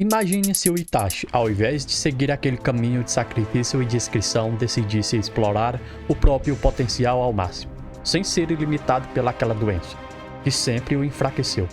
Imagine se o Itachi, ao invés de seguir aquele caminho de sacrifício e discrição, decidisse explorar o próprio potencial ao máximo, sem ser limitado pelaquela doença, que sempre o enfraqueceu.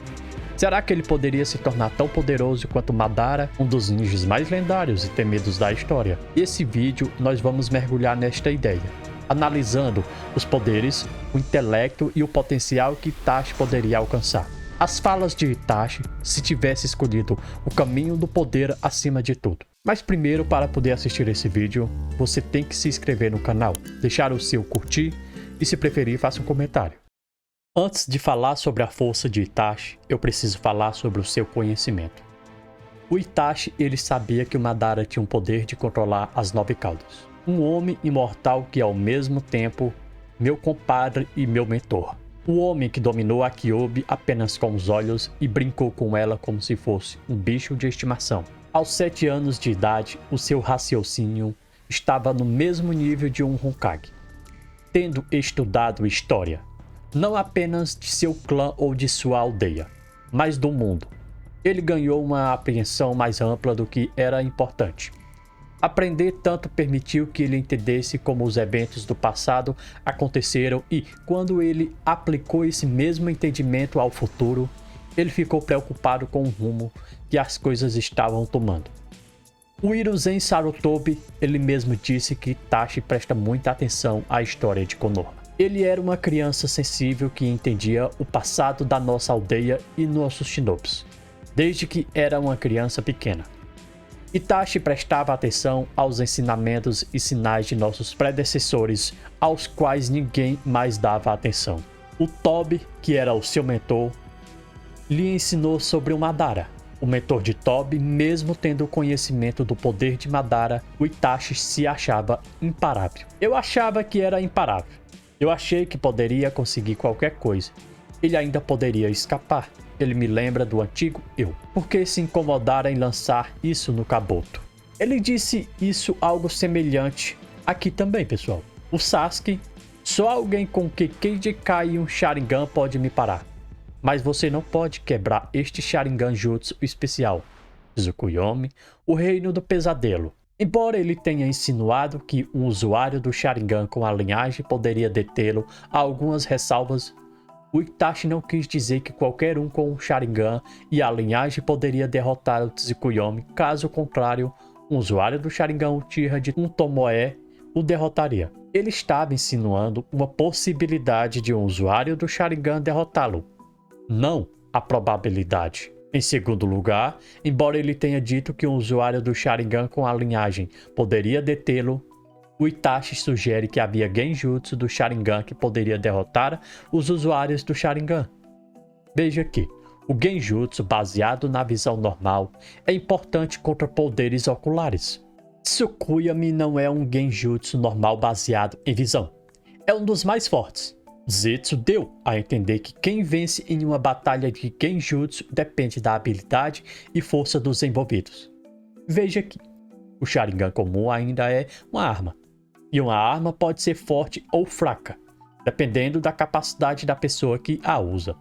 Será que ele poderia se tornar tão poderoso quanto Madara, um dos ninjas mais lendários e temidos da história? Nesse vídeo, nós vamos mergulhar nesta ideia, analisando os poderes, o intelecto e o potencial que Itachi poderia alcançar. As falas de Itachi se tivesse escolhido o caminho do poder acima de tudo. Mas primeiro, para poder assistir esse vídeo, você tem que se inscrever no canal, deixar o seu curtir e, se preferir, faça um comentário. Antes de falar sobre a força de Itachi, eu preciso falar sobre o seu conhecimento. O Itachi, ele sabia que o Madara tinha um poder de controlar as 9 caudas. Um homem imortal que, ao mesmo tempo, meu compadre e meu mentor. O homem que dominou a Kyuubi apenas com os olhos e brincou com ela como se fosse um bicho de estimação. Aos 7 anos de idade, o seu raciocínio estava no mesmo nível de um Hokage. Tendo estudado história, não apenas de seu clã ou de sua aldeia, mas do mundo, ele ganhou uma apreensão mais ampla do que era importante. Aprender tanto permitiu que ele entendesse como os eventos do passado aconteceram e, quando ele aplicou esse mesmo entendimento ao futuro, ele ficou preocupado com o rumo que as coisas estavam tomando. O Hiruzen Sarutobi, ele mesmo disse que Itachi presta muita atenção à história de Konoha. Ele era uma criança sensível que entendia o passado da nossa aldeia e nossos shinobis, desde que era uma criança pequena. Itachi prestava atenção aos ensinamentos e sinais de nossos predecessores, aos quais ninguém mais dava atenção. O Tobi, que era o seu mentor, lhe ensinou sobre o Madara. O mentor de Tobi, mesmo tendo conhecimento do poder de Madara, o Itachi se achava imparável. Eu achava que era imparável. Eu achei que poderia conseguir qualquer coisa. Ele ainda poderia escapar. Ele me lembra do antigo eu. Por que se incomodara em lançar isso no Kabuto? Ele disse isso algo semelhante aqui também, pessoal. O Sasuke, só alguém com Kekkei e um Sharingan pode me parar. Mas você não pode quebrar este Sharingan Jutsu especial. Tsukuyomi, o reino do pesadelo. Embora ele tenha insinuado que um usuário do Sharingan com a linhagem poderia detê-lo, há algumas ressalvas. O Itachi não quis dizer que qualquer um com o Sharingan e a linhagem poderia derrotar o Tsukuyomi, caso contrário, um usuário do Sharingan Uchiha de um Tomoe o derrotaria. Ele estava insinuando uma possibilidade de um usuário do Sharingan derrotá-lo, não a probabilidade. Em segundo lugar, embora ele tenha dito que um usuário do Sharingan com a linhagem poderia detê-lo, o Itachi sugere que havia genjutsu do Sharingan que poderia derrotar os usuários do Sharingan. Veja que o genjutsu baseado na visão normal é importante contra poderes oculares. Tsukuyomi não é um genjutsu normal baseado em visão. É um dos mais fortes. Zetsu deu a entender que quem vence em uma batalha de genjutsu depende da habilidade e força dos envolvidos. Veja que o Sharingan comum ainda é uma arma. E uma arma pode ser forte ou fraca, dependendo da capacidade da pessoa que a usa.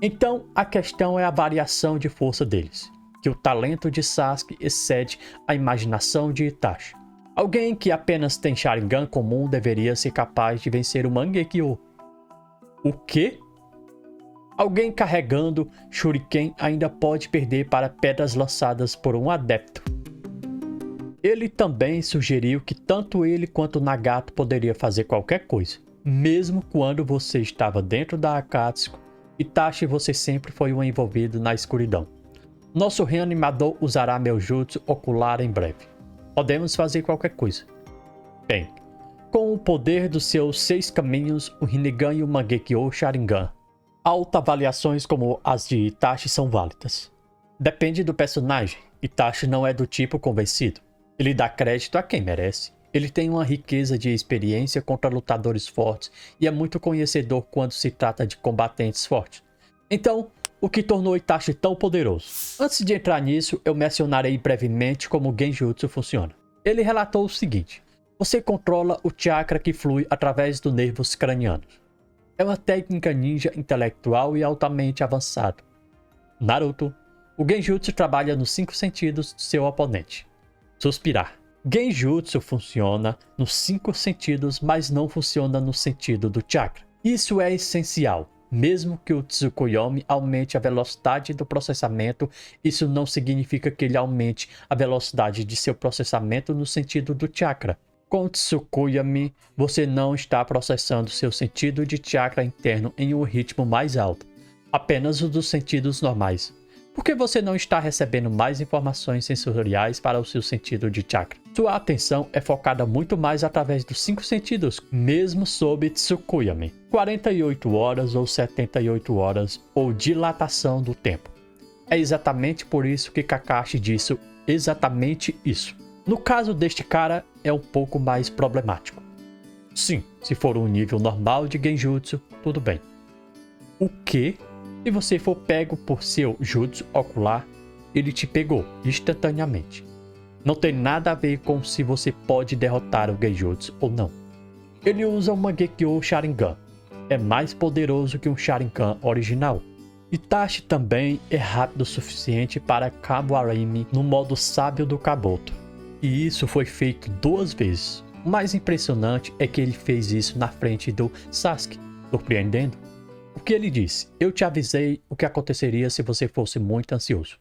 Então, a questão é a variação de força deles, que o talento de Sasuke excede a imaginação de Itachi. Alguém que apenas tem Sharingan comum deveria ser capaz de vencer o Mangekyo. O quê? Alguém carregando Shuriken ainda pode perder para pedras lançadas por um adepto. Ele também sugeriu que tanto ele quanto Nagato poderia fazer qualquer coisa, mesmo quando você estava dentro da Akatsuki. Itachi, você sempre foi um envolvido na escuridão. Nosso reanimador usará meu jutsu ocular em breve. Podemos fazer qualquer coisa. Bem, com o poder dos seus 6 caminhos, o Rinnegan e o Mangekyo Sharingan, autoavaliações como as de Itachi são válidas. Depende do personagem. Itachi não é do tipo convencido. Ele dá crédito a quem merece. Ele tem uma riqueza de experiência contra lutadores fortes e é muito conhecedor quando se trata de combatentes fortes. Então, o que tornou Itachi tão poderoso? Antes de entrar nisso, eu mencionarei brevemente como o Genjutsu funciona. Ele relatou o seguinte: você controla o chakra que flui através dos nervos cranianos. É uma técnica ninja intelectual e altamente avançada. Naruto, O Genjutsu trabalha nos 5 sentidos do seu oponente. Suspirar. Genjutsu funciona nos 5 sentidos, mas não funciona no sentido do chakra. Isso é essencial. Mesmo que o Tsukuyomi aumente a velocidade do processamento, isso não significa que ele aumente a velocidade de seu processamento no sentido do chakra. Com o Tsukuyomi, você não está processando seu sentido de chakra interno em um ritmo mais alto, apenas o dos sentidos normais, porque você não está recebendo mais informações sensoriais para o seu sentido de chakra. Sua atenção é focada muito mais através dos 5 sentidos, mesmo sob Tsukuyomi. 48 horas ou 78 horas, ou dilatação do tempo. É exatamente por isso que Kakashi disse exatamente isso. No caso deste cara, é um pouco mais problemático. Sim, se for um nível normal de Genjutsu, tudo bem. O que? Se você for pego por seu jutsu ocular, ele te pegou instantaneamente. Não tem nada a ver com se você pode derrotar o Genjutsu ou não. Ele usa uma Gekyou Sharingan. É mais poderoso que um Sharingan original. Itachi também é rápido o suficiente para Kabuarimi no modo sábio do Kabuto. E isso foi feito 2 vezes. O mais impressionante é que ele fez isso na frente do Sasuke, surpreendendo. O que ele disse? Eu te avisei o que aconteceria se você fosse muito ansioso.